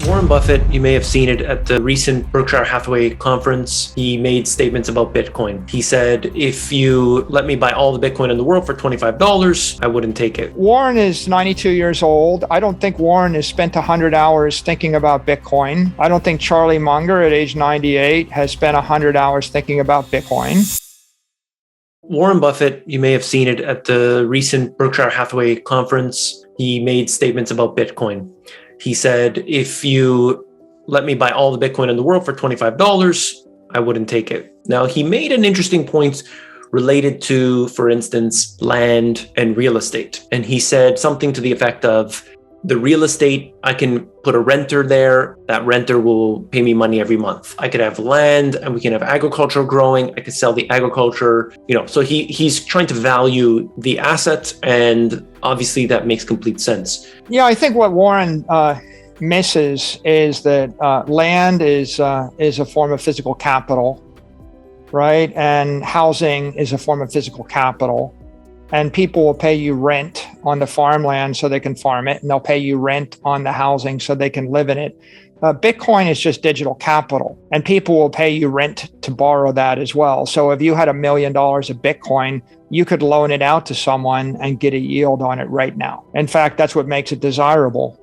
Warren Buffett, you may have seen it at the recent Berkshire Hathaway conference. He made statements about Bitcoin. He said, if you let me buy all the Bitcoin in the world for $25, I wouldn't take it. Warren is 92 years old. I don't think Warren has spent 100 hours thinking about Bitcoin. I don't think Charlie Munger at age 98 has spent 100 hours thinking about Bitcoin. Warren Buffett, you may have seen it at the recent Berkshire Hathaway conference. He made statements about Bitcoin. He said, if you let me buy all the Bitcoin in the world for $25, I wouldn't take it. Now, he made an interesting point related to, for instance, land and real estate. And he said something to the effect of, the real estate, I can put a renter there. That renter will pay me money every month. I could have land and we can have agriculture growing. I could sell the agriculture, so he's trying to value the asset, and obviously that makes complete sense. Yeah, I think what Warren misses is that land is a form of physical capital, right? And housing is a form of physical capital. And people will pay you rent on the farmland so they can farm it, and they'll pay you rent on the housing so they can live in it. Bitcoin is just digital capital, and people will pay you rent to borrow that as well. So if you had $1 million of Bitcoin, you could loan it out to someone and get a yield on it right now. In fact, that's what makes it desirable.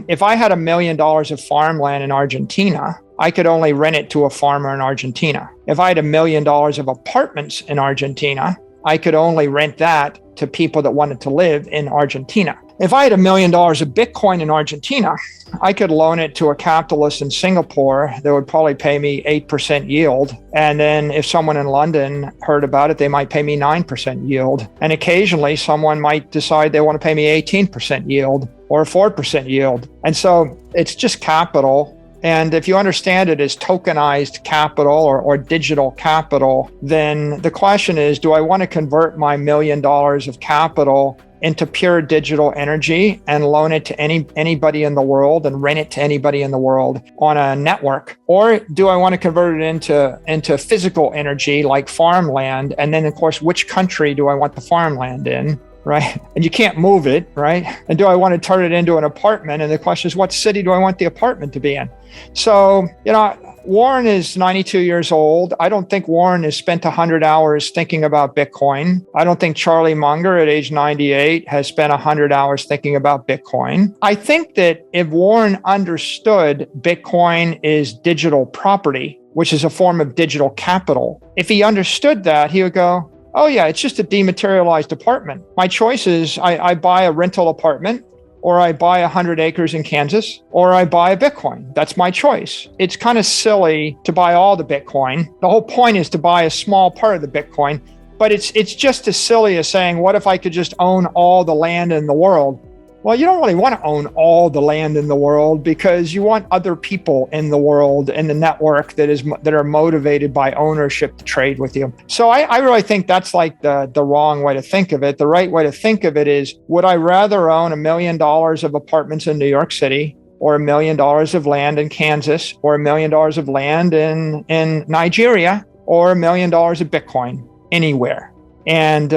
If I had $1 million of farmland in Argentina, I could only rent it to a farmer in Argentina. If I had $1 million of apartments in Argentina, I could only rent that to people that wanted to live in Argentina. If I had $1 million of Bitcoin in Argentina, I could loan it to a capitalist in Singapore that would probably pay me 8% yield. And then if someone in London heard about it, they might pay me 9% yield. And occasionally someone might decide they want to pay me 18% yield or 4% yield. And so it's just capital. And if you understand it as tokenized capital or digital capital, then the question is, do I want to convert my $1 million of capital into pure digital energy and loan it to anybody in the world and rent it to anybody in the world on a network? Or do I want to convert it into physical energy like farmland? And then, of course, which country do I want the farmland in? Right? And you can't move it, right? And do I want to turn it into an apartment? And the question is, what city do I want the apartment to be in? So, Warren is 92 years old. I don't think Warren has spent 100 hours thinking about Bitcoin. I don't think Charlie Munger at age 98 has spent 100 hours thinking about Bitcoin. I think that if Warren understood Bitcoin is digital property, which is a form of digital capital, if he understood that, he would go, oh yeah, it's just a dematerialized apartment. My choice is I buy a rental apartment, or I buy 100 acres in Kansas, or I buy a Bitcoin. That's my choice. It's kind of silly to buy all the Bitcoin. The whole point is to buy a small part of the Bitcoin, but it's just as silly as saying, what if I could just own all the land in the world? Well, you don't really want to own all the land in the world because you want other people in the world in the network that are motivated by ownership to trade with you. So I really think that's like the wrong way to think of it. The right way to think of it is, would I rather own $1 million of apartments in New York City, or $1 million of land in Kansas, or $1 million of land in Nigeria, or $1 million of Bitcoin anywhere? And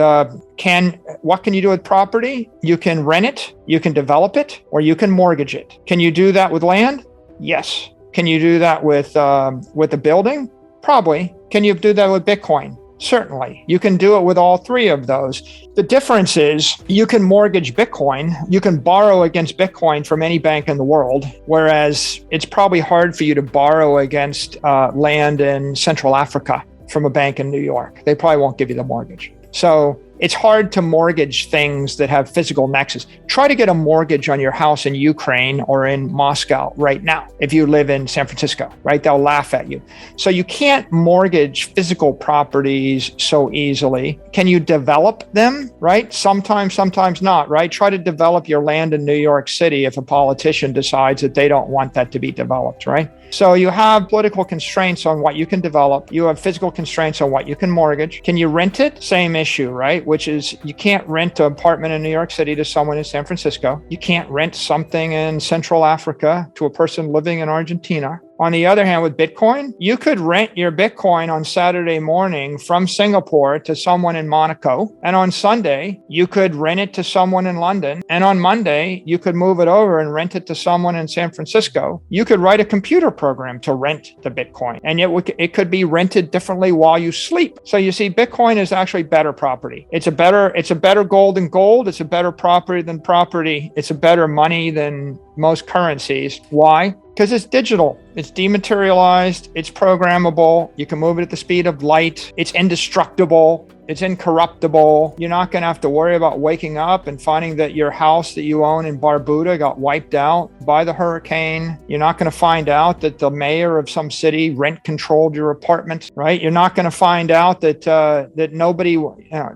what can you do with property? You can rent it, you can develop it, or you can mortgage it. Can you do that with land? Yes. Can you do that with a building? Probably. Can you do that with Bitcoin? Certainly. You can do it with all three of those. The difference is you can mortgage Bitcoin, you can borrow against Bitcoin from any bank in the world, whereas it's probably hard for you to borrow against land in Central Africa from a bank in New York. They probably won't give you the mortgage. So it's hard to mortgage things that have physical nexus. Try to get a mortgage on your house in Ukraine or in Moscow right now. If you live in San Francisco, right? They'll laugh at you. So you can't mortgage physical properties so easily. Can you develop them, right? Sometimes not, right? Try to develop your land in New York City if a politician decides that they don't want that to be developed, right? So you have political constraints on what you can develop. You have physical constraints on what you can mortgage. Can you rent it? Same issue, right? Which is you can't rent an apartment in New York City to someone in San Francisco. You can't rent something in Central Africa to a person living in Argentina. On the other hand, with Bitcoin, you could rent your Bitcoin on Saturday morning from Singapore to someone in Monaco. And on Sunday, you could rent it to someone in London. And on Monday, you could move it over and rent it to someone in San Francisco. You could write a computer program to rent the Bitcoin. And yet it could be rented differently while you sleep. So you see, Bitcoin is actually better property. It's a better gold than gold. It's a better property than property. It's a better money than most currencies. Why? Because it's digital, it's dematerialized, it's programmable, you can move it at the speed of light, it's indestructible, it's incorruptible. You're not going to have to worry about waking up and finding that your house that you own in Barbuda got wiped out by the hurricane. You're not going to find out that the mayor of some city rent controlled your apartment, right? You're not going to find out that nobody,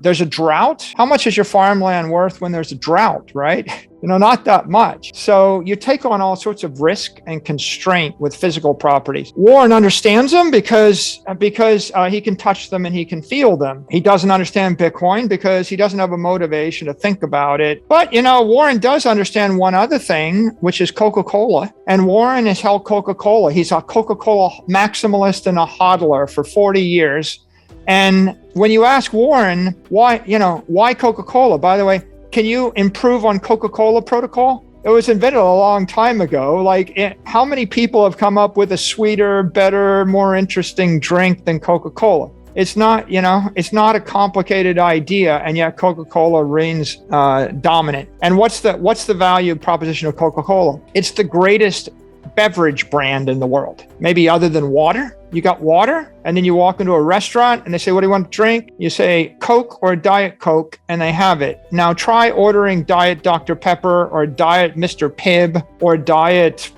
there's a drought. How much is your farmland worth when there's a drought, right? Not that much. So you take on all sorts of risk and constraint with physical properties. Warren understands them because he can touch them and he can feel them. He doesn't understand Bitcoin because he doesn't have a motivation to think about it. But, Warren does understand one other thing, which is Coca-Cola. And Warren has held Coca-Cola. He's a Coca-Cola maximalist and a hodler for 40 years. And when you ask Warren, why Coca-Cola, by the way, can you improve on Coca-Cola protocol? It was invented a long time ago. How many people have come up with a sweeter, better, more interesting drink than Coca-Cola? It's not a complicated idea, and yet Coca-Cola reigns dominant. And what's the value proposition of Coca-Cola? It's the greatest beverage brand in the world, maybe other than water. You got water, and then you walk into a restaurant and they say, what do you want to drink? You say Coke or Diet Coke, and they have it. Now try ordering Diet Dr. Pepper or Diet Mr. Pibb or Diet,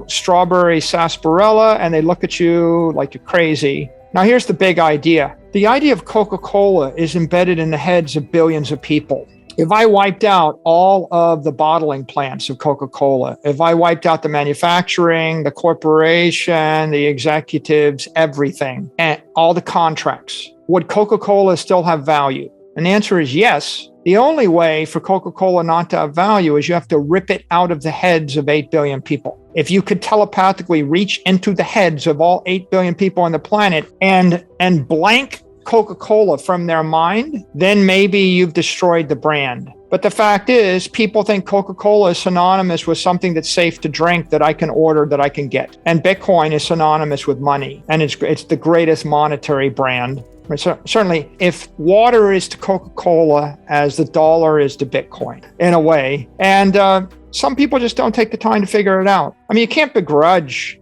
Strawberry Sarsaparilla, and they look at you like you're crazy. Now here's the big idea. The idea of Coca-Cola is embedded in the heads of billions of people. If I wiped out all of the bottling plants of Coca-Cola, if I wiped out the manufacturing, the corporation, the executives, everything, and all the contracts, would Coca-Cola still have value? And the answer is yes. The only way for Coca-Cola not to have value is you have to rip it out of the heads of 8 billion people. If you could telepathically reach into the heads of all 8 billion people on the planet and blank Coca-Cola from their mind, then maybe you've destroyed the brand. But the fact is, people think Coca-Cola is synonymous with something that's safe to drink, that I can order, that I can get. And Bitcoin is synonymous with money, and it's the greatest monetary brand. So certainly, if water is to Coca-Cola as the dollar is to Bitcoin, in a way, and some people just don't take the time to figure it out. I mean, you can't begrudge,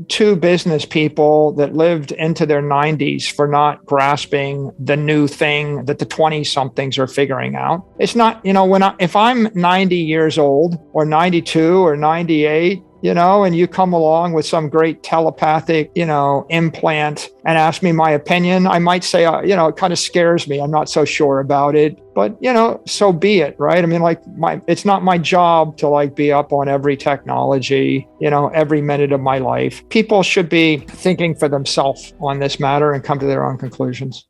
two business people that lived into their 90s for not grasping the new thing that the 20-somethings are figuring out. It's not, if I'm 90 years old or 92 or 98, and you come along with some great telepathic, implant and ask me my opinion, I might say, it kind of scares me. I'm not so sure about it, but, so be it, right? I mean, it's not my job to be up on every technology, every minute of my life. People should be thinking for themselves on this matter and come to their own conclusions.